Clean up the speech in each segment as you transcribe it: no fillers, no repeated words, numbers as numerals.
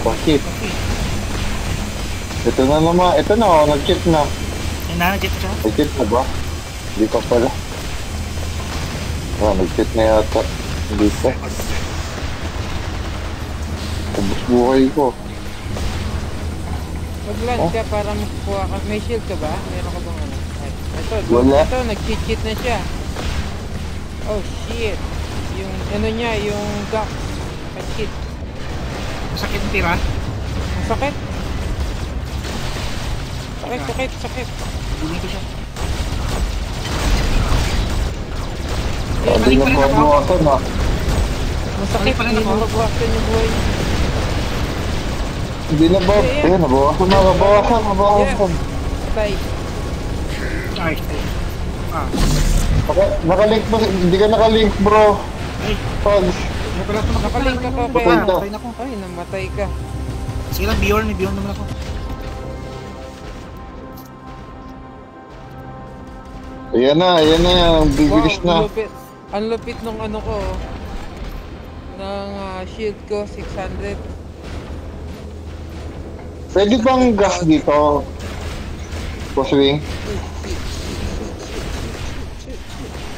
Bakit? Okay. Ito na naman. Ito na oh. Nag-cheat na. Ay, nag-cheat siya? Nag-cheat na ba? Hindi pa pala. Ah, nag-cheat na yata. Hindi pa. Ubus buhay ko. Mag-land ka para makukuha ka. May shield ka ba? Meron ka bang ano? Ay, ito, Wala. ito, nag-cheat na siya. Oh shit. Yung ano niya, yung duck. Nag-cheat. Masakit ang tira? Masakit. Sakit. Bulin ko siya. Hindi na mabuhasan ha. Masakit, hindi na mabuhasan yung buhay niya. Hindi na ba? Eh, nabawasan na. Nabawasan. Patay. Ay. Ah. Nakalink ba? Hindi ka nakalink bro. Ay. Pag. Ano pala ito? Nakalink ka pa Patay kaya. ka. Patay na ako. Ay, namatay ka. Sige lang, Bjorn naman ako. Ayan na yan. Bibilis na. Ang lupit nung ano ko. Ng shield ko, 600. Pwede bang gas dito? Bosswing?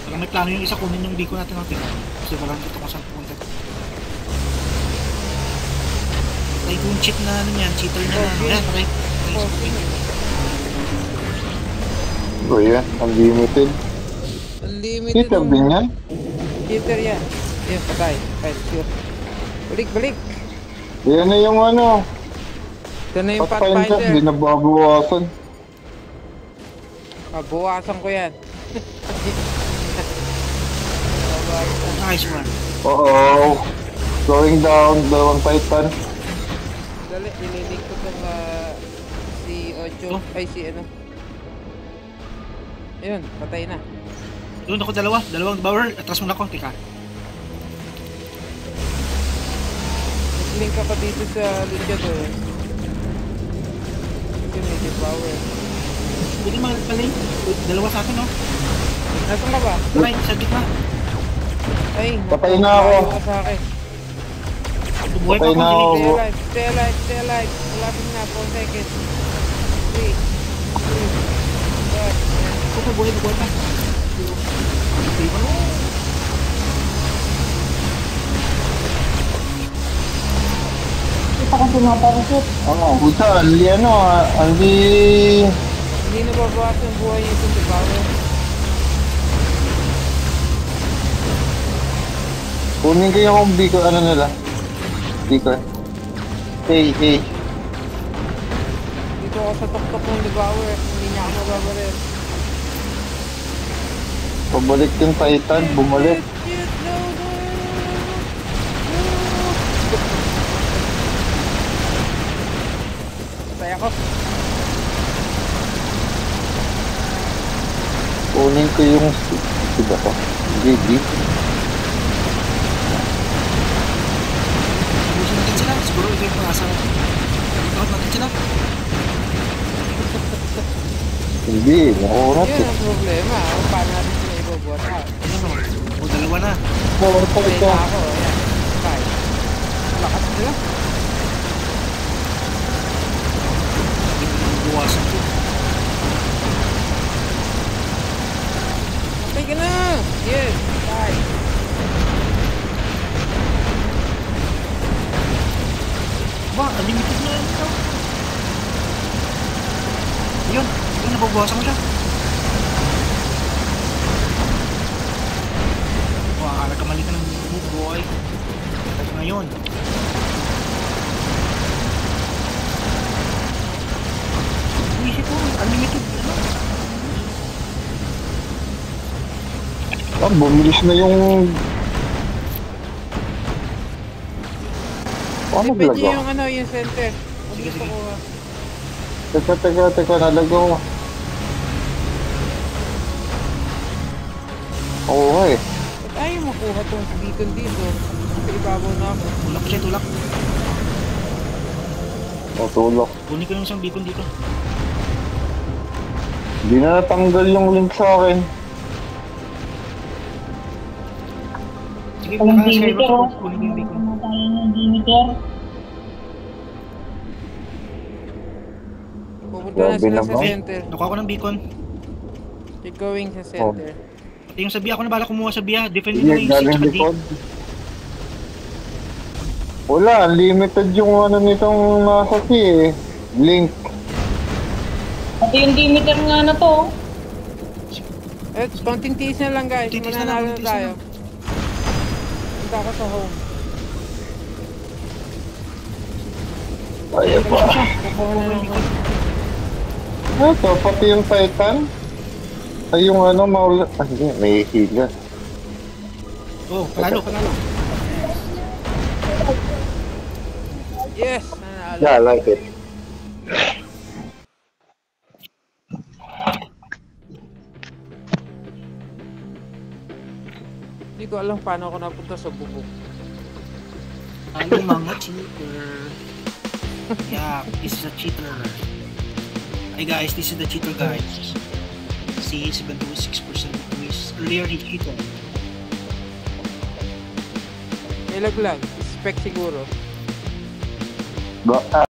Parang may plano yung isa kunin yung biko natin natin. Kasi walang dito kung saan pumunta. Like yung cheat na ano yan, cheater na ano. Ayan, okay. O yan, unlimited. Unlimited. Cheater din yan? Cheater yan. Yan, patay. Sure. Balik. Yan na yung ano. Ito na yung Pathfinder, Pathfinder. hindi na babawasan. Buwasan ko yan. Nice one. Uh-oh. Going down, dalawang Titan. Dali, ililink ko itong si Ocho. Ay, si ano. Ayun, patay na. Doon ako dalawang bower. Atras muna ako, tika. Link ako dito sa Luchador. Kasi medyo power. Pwede pala dalawa sa atin, no? Nasaan ka ba? Right, sa gitna. Ay, Patay na ako. ka sa akin. Buhay pa Patay na ako. ako. Stay alive. Malapit na, 4 seconds. 3, 2, 1. Buhay pa. Okay ba? Kita ko pinaparisip. Oo, buta, Anli. Hindi nababawas ang buhay niya kung power. Kunin ko yung biko, ano nila? Biko. Hey. Dito ako sa tuktok ng devour. Hindi niya ako mababaril. Pabalik yung Titan, bumalik. Shit, no. Patay ako. Kunin ko yung... Diba ko? GG. Ubusin natin sila. Siguro ito yung pangasa natin. Ikot natin sila. Hindi, nakurat Yun ang problema. Paano natin sila ibobuhat out? Ayan o. O, dalawa na. Patay na ako. Ayan. Patay. Lakas nila. Hindi ko nang buwasan ko. Patay ka na! Yes! Patay. Ba, unlimited na yan ito. Yun, nababawasan mo siya. Wah, nagkamali ka ng move, boy. Patay ka ngayon. Isip ko, unlimited. Bumilis na yung... Paano Depende talaga? yung ano, yung center. Sige, sige. Teka, nalagaw. Oo nga eh. Ba't ayaw makuha tong beacon dito? Sa ibabaw na ako. Tulak siya, tulak. Tutulok. Kunin ko yung isang beacon dito. Hindi na natanggal yung link sa akin. Sige, Walang naka-skyward limiter, ako. oh. Kunin ko yung beacon. Ano tayo ng limiter? Pupunta na Grabe sila sa naman. center. Nakuha ko ng beacon. Keep going sa center. Pati yung sabiya, ako na bala kumuha sabiya. Defend Sige, nyo na yung galing 6 tsaka D. likod. Wala, limited yung ano nitong nasa C eh. Blink. Pati yung Demeter nga na to. Eh, konting tiis na lang guys. Konting tiis na lang, Mananalo na konting tiis tayo. na Punta ako sa home. Kaya pa. Kukuha na lang ako. Ito, pati yung Titan. Ay, yung ano, maula. Ah, hindi, may healer. Oh, panalo. Yes! Nanalo. Yeah, I like it. Hindi ko alam paano ako napunta sa bubuk. Ano mga cheater. Yeah, this is a cheater. Hey guys, this is the cheater guys. See, 76% increase. Earlier he cheated. May laglag. Spec siguro. Ba